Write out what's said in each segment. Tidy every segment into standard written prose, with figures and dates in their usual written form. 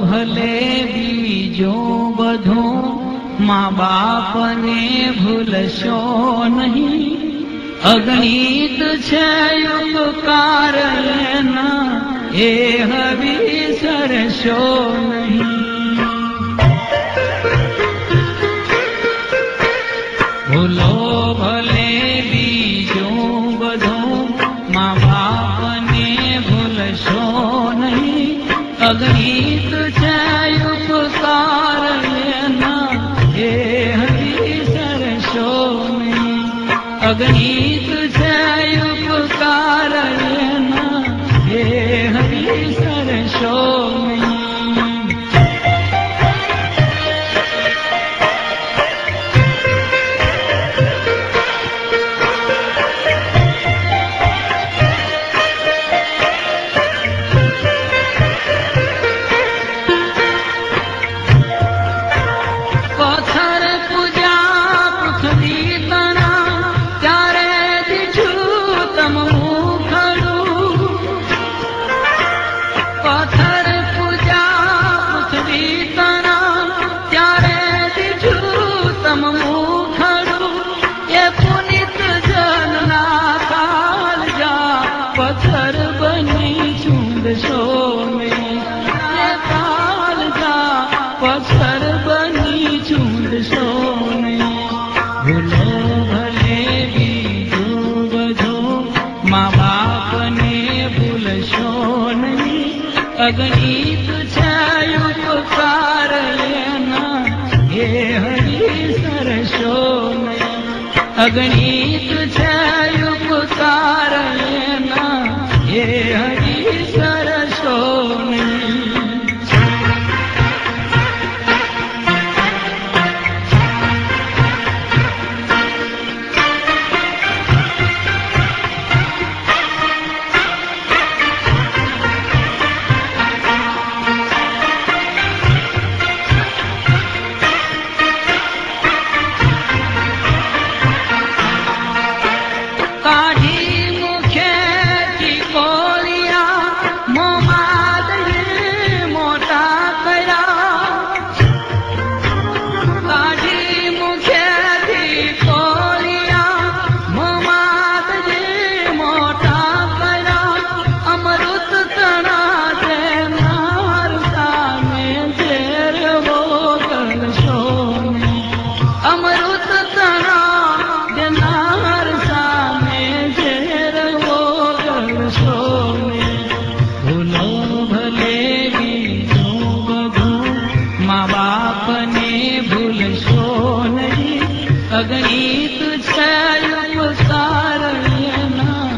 ભલે બીજો બધો મા બાપને ભૂલશો નહીં. અગણિત છે ઉપકાર એના એ વિસરશો નહીં. ભૂલો ભલે બીજો બધો મા બાપને ભૂલશો નહીં. અગણિત છે ઉપકાર એના એ વિસરશો નહીં. અગણિત છે ઉપકાર એના એ વિસરશો નહીં. અગણિત છે ઉપકાર એના એ વિસરશો નહીં. અગણિત છે ઉપકાર એના એ વિસરશો નહીં. અગણિત છે ઉપકાર એના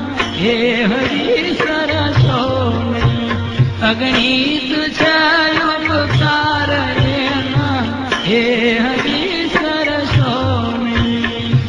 એ વિસરશો નહીં. અગણિત છે ઉપકાર એના એ વિસરશો નહીં.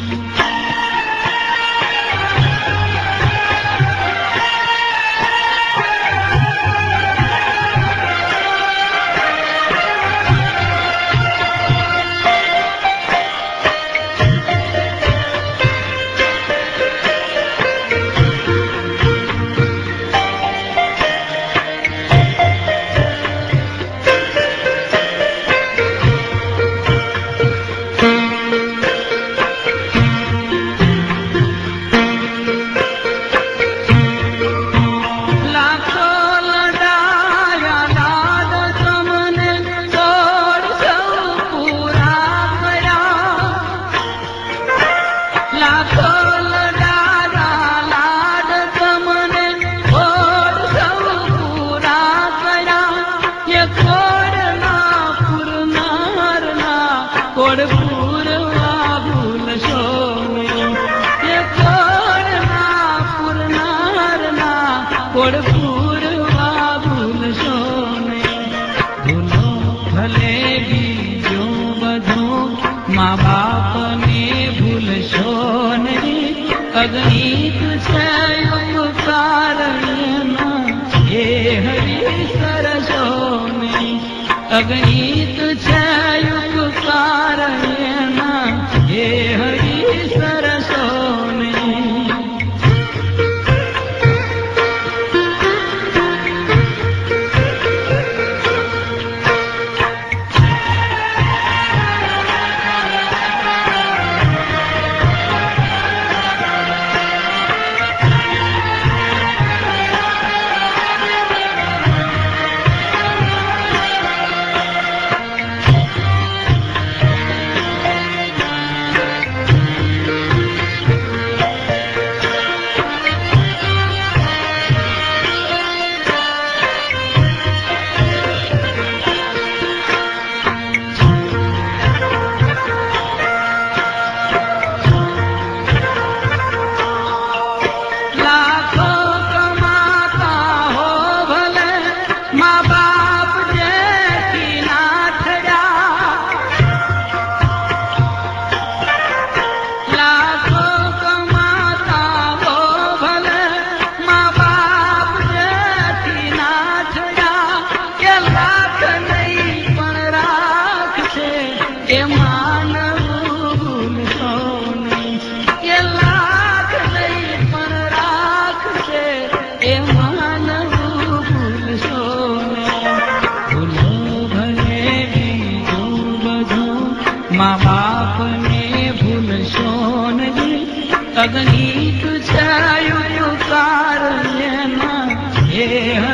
મા બાપને ભૂલશો નહીં. અગણિત છે ઉપકાર એના એ વિસરશો નહીં. અગણિત છે ઉપકાર એના એ વિસરશો નહીં. મા બાપને ભૂલશો નહીં, અગણિત છે ઉપકાર એના હે હરિ.